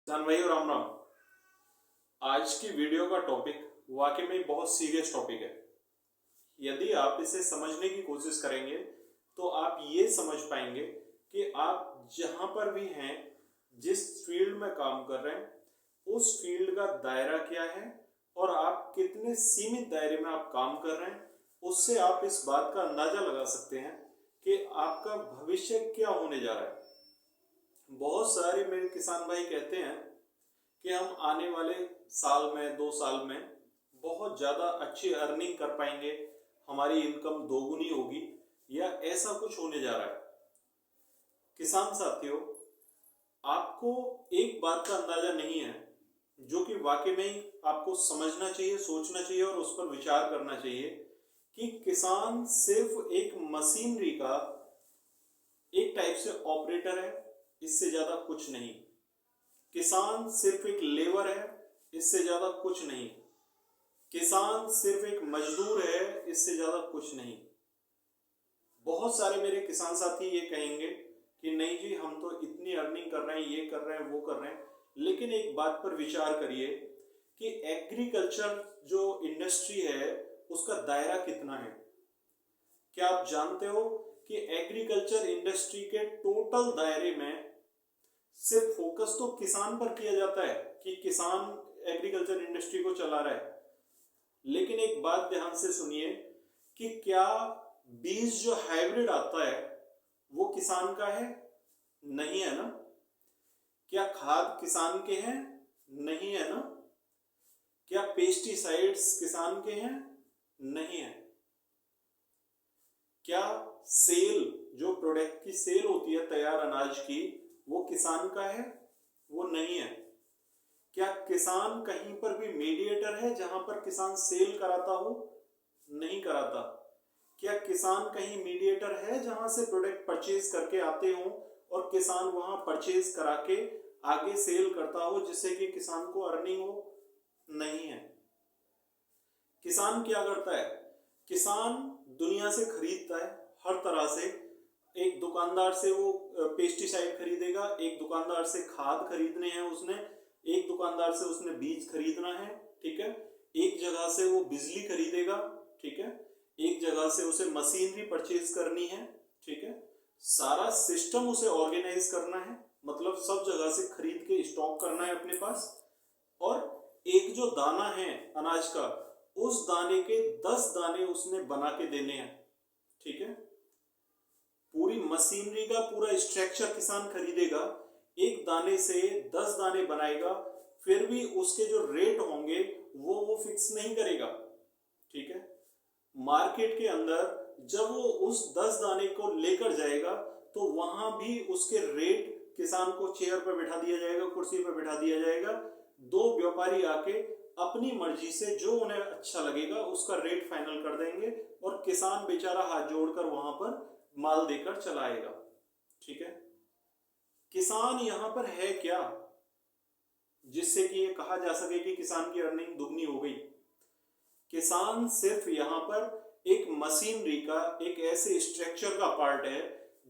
किसान भाई और राम राम। आज की वीडियो का टॉपिक वाकई में बहुत सीरियस टॉपिक है। यदि आप इसे समझने की कोशिश करेंगे तो आप ये समझ पाएंगे कि आप जहां पर भी हैं, जिस फील्ड में काम कर रहे हैं, उस फील्ड का दायरा क्या है और आप कितने सीमित दायरे में आप काम कर रहे हैं। उससे आप इस बात का अंदाजा लगा सकते हैं कि आपका भविष्य क्या होने जा रहा है। बहुत सारे मेरे किसान भाई कहते हैं कि हम आने वाले साल में 2 साल में बहुत ज़्यादा अच्छी अर्निंग कर पाएंगे, हमारी इनकम दोगुनी होगी या ऐसा कुछ होने जा रहा है। किसान साथियों, आपको एक बात का अंदाजा नहीं है जो कि वाकई में ही आपको समझना चाहिए, सोचना चाहिए और उस पर विचार करना चाहिए कि किसान सिर्फ एक मशीनरी का एक टाइप से ऑपरेटर है, इससे ज्यादा कुछ नहीं। किसान सिर्फ एक लेबर है, इससे ज्यादा कुछ नहीं। किसान सिर्फ एक मजदूर है, इससे ज्यादा कुछ नहीं। बहुत सारे मेरे किसान साथी ये कहेंगे कि नहीं जी, हम तो इतनी अर्निंग कर रहे हैं, ये कर रहे हैं, वो कर रहे हैं। लेकिन एक बात पर विचार करिए कि एग्रीकल्चर जो इंडस्ट्री है उसका दायरा कितना है। क्या आप जानते हो कि एग्रीकल्चर इंडस्ट्री के टोटल दायरे में सिर्फ फोकस तो किसान पर किया जाता है कि किसान एग्रीकल्चर इंडस्ट्री को चला रहा है। लेकिन एक बात ध्यान से सुनिए कि क्या बीज जो हाइब्रिड आता है वो किसान का है? नहीं है ना। क्या खाद किसान के हैं? नहीं है ना। क्या पेस्टिसाइड्स किसान के हैं? नहीं है। क्या सेल, जो प्रोडक्ट की सेल होती है तैयार अनाज की, वो किसान का है? वो नहीं है। क्या किसान कहीं पर भी मीडिएटर है जहां पर किसान सेल कराता हो? नहीं कराता। क्या किसान कहीं मीडिएटर है जहां से प्रोडक्ट परचेज करके आते हो और किसान वहां परचेज करा के आगे सेल करता हो जिससे कि किसान को अर्निंग हो? नहीं है। किसान क्या करता है? किसान दुनिया से खरीदता है हर तरह से। एक दुकानदार से वो पेस्टिसाइड खरीदेगा, एक दुकानदार से खाद खरीदने हैं उसने, एक दुकानदार से उसने बीज खरीदना है, ठीक है। एक जगह से वो बिजली खरीदेगा, ठीक है। एक जगह से उसे मशीनरी परचेज करनी है, ठीक है। सारा सिस्टम उसे ऑर्गेनाइज करना है, मतलब सब जगह से खरीद के स्टॉक करना है अपने पास। और एक जो दाना है अनाज का, उस दाने के 10 दाने उसने बना के देने हैं, ठीक है। पूरी मशीनरी का पूरा स्ट्रक्चर किसान खरीदेगा, एक दाने से 10 दाने बनाएगा, फिर भी उसके जो रेट होंगे वो फिक्स नहीं करेगा, ठीक है। मार्केट के अंदर जब वो उस 10 दाने को लेकर जाएगा तो वहां भी उसके रेट किसान को चेयर पर बैठा दिया जाएगा, कुर्सी पर बैठा दिया जाएगा। दो व्यापारी आके अपनी मर्जी से जो उन्हें अच्छा लगेगा उसका रेट फाइनल कर देंगे और किसान बेचारा हाथ जोड़कर वहां पर माल देकर चलाएगा, ठीक है। किसान यहां पर है क्या जिससे कि ये कहा जा सके कि किसान की अर्निंग दुगनी हो गई? किसान सिर्फ यहां पर एक मशीनरी का, एक ऐसे स्ट्रक्चर का पार्ट है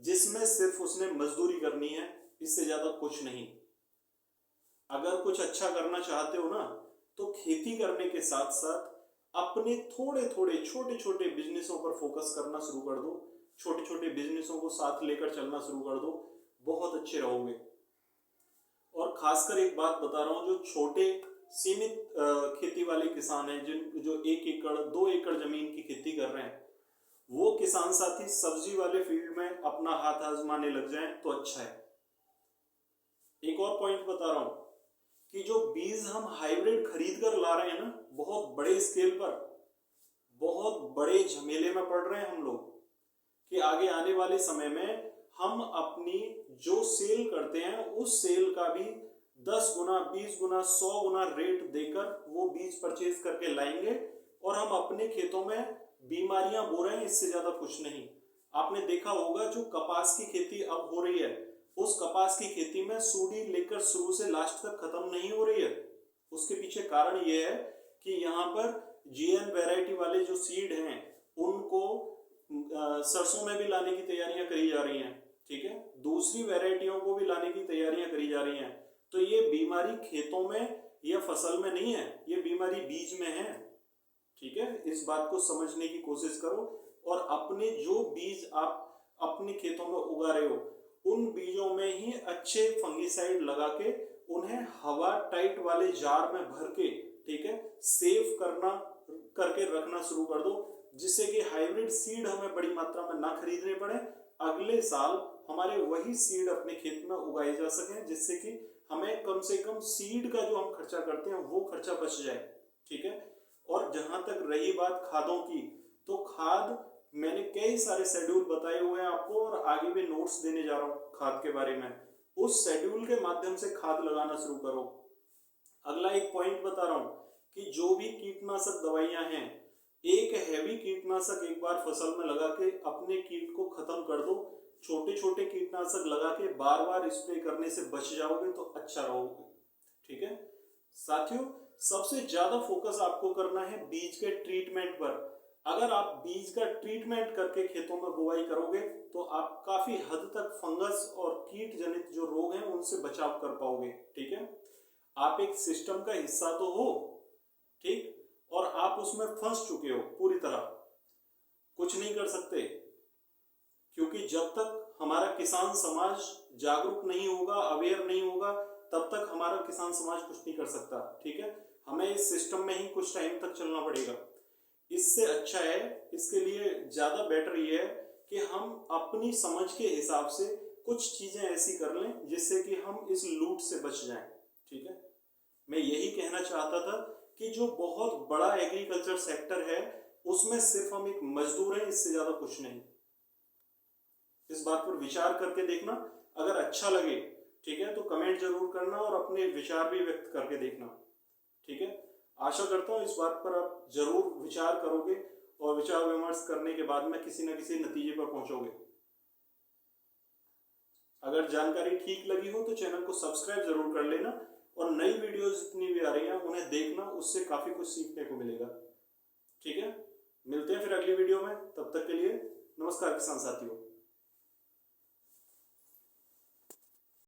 जिसमें सिर्फ उसने मजदूरी करनी है, इससे ज्यादा कुछ नहीं। अगर कुछ अच्छा करना चाहते हो ना तो खेती करने के साथ साथ अपने थोड़े थोड़े छोटे छोटे बिजनेसों पर फोकस करना शुरू कर दो। छोटे छोटे बिजनेसों को साथ लेकर चलना शुरू कर दो, बहुत अच्छे रहोगे। और खासकर एक बात बता रहा हूं, जो छोटे सीमित खेती वाले किसान हैं, जिन जो 1 एकड़ 2 एकड़ जमीन की खेती कर रहे हैं, वो किसान साथी सब्जी वाले फील्ड में अपना हाथ आजमाने लग जाएं तो अच्छा है। एक और पॉइंट बता रहा हूं कि जो बीज हम हाइब्रिड खरीद कर ला रहे हैं ना, बहुत बड़े स्केल पर, बहुत बड़े झमेले में पड़ रहे हैं हम लोग कि आगे आने वाले समय में हम अपनी जो सेल करते हैं उस सेल का भी 10 गुना, 20 गुना, 100 गुना रेट देकर वो बीज परचेज करके लाएंगे और हम अपने खेतों में बीमारियां बो रहे हैं, इससे ज्यादा कुछ नहीं। आपने देखा होगा जो कपास की खेती अब हो रही है, उस कपास की खेती में सूडी लेकर शुरू से लास्ट तक खत्म नहीं हो रही है। उसके पीछे कारण यह है कि यहाँ पर जीएन वैरायटी वाले जो सीड हैं उनको सरसों में भी लाने की तैयारियां करी जा रही हैं, ठीक है। दूसरी वैरायटियों को भी लाने की तैयारियां करी जा रही हैं। तो ये बीमारी खेतों में या फसल में नहीं है, ये बीमारी बीज में है। ठीक है, इस बात को समझने की कोशिश करो और अपने जो बीज आप अपने खेतों में उगा रहे हो उन बीजों में ही अच्छे फंगिसाइड लगा के उन्हें हवा टाइट वाले जार में भर के, ठीक है, सेव करके रखना शुरू कर दो, जिससे कि हाइब्रिड सीड हमें बड़ी मात्रा में ना खरीदने पड़े। अगले साल हमारे वही सीड अपने खेत में उगाए जा सके, जिससे कि हमें कम से कम सीड का जो हम खर्चा करते हैं वो खर्चा बच जाए। ठीक है, और जहां तक रही बात खादों की, तो खाद मैंने कई सारे शेड्यूल बताए हुए हैं आपको और आगे भी नोट्स देने जा रहा हूं खाद के बारे में। उस शेड्यूल के माध्यम से खाद लगाना शुरू करो। अगला एक पॉइंट बता रहा हूं कि जो भी कीटनाशक दवाइयां हैं, एक हैवी कीटनाशक एक बार फसल में लगा के अपने कीट को खत्म कर दो। छोटे छोटे कीटनाशक लगा के बार बार स्प्रे करने से बच जाओगे तो अच्छा रहोगे। ठीक है साथियों, सबसे ज्यादा फोकस आपको करना है बीज के ट्रीटमेंट पर। अगर आप बीज का ट्रीटमेंट करके खेतों में बुआई करोगे तो आप काफी हद तक फंगस और कीट जनित जो रोग हैं उनसे बचाव कर पाओगे। ठीक है, आप एक सिस्टम का हिस्सा तो हो, ठीक, और आप उसमें फंस चुके हो पूरी तरह, कुछ नहीं कर सकते, क्योंकि जब तक हमारा किसान समाज जागरूक नहीं होगा, अवेयर नहीं होगा, तब तक हमारा किसान समाज कुछ नहीं कर सकता। ठीक है, हमें इस सिस्टम में ही कुछ टाइम तक चलना पड़ेगा। इससे अच्छा है, इसके लिए ज्यादा बेटर ये है कि हम अपनी समझ के हिसाब से कुछ चीजें ऐसी कर लें जिससे कि हम इस लूट से बच जाएं। ठीक है, मैं यही कहना चाहता था कि जो बहुत बड़ा एग्रीकल्चर सेक्टर है उसमें सिर्फ हम एक मजदूर हैं, इससे ज्यादा कुछ नहीं। इस बात पर विचार करके देखना, अगर अच्छा लगे ठीक है तो कमेंट जरूर करना और अपने विचार भी व्यक्त करके देखना। ठीक है, आशा करता हूं इस बात पर आप जरूर विचार करोगे और विचार विमर्श करने के बाद में किसी न किसी नतीजे पर पहुंचोगे। अगर जानकारी ठीक लगी हो तो चैनल को सब्सक्राइब जरूर कर लेना और नई वीडियोस जितनी भी आ रही हैं उन्हें देखना, उससे काफी कुछ सीखने को मिलेगा। ठीक है, मिलते हैं फिर अगली वीडियो में, तब तक के लिए नमस्कार किसान साथियों।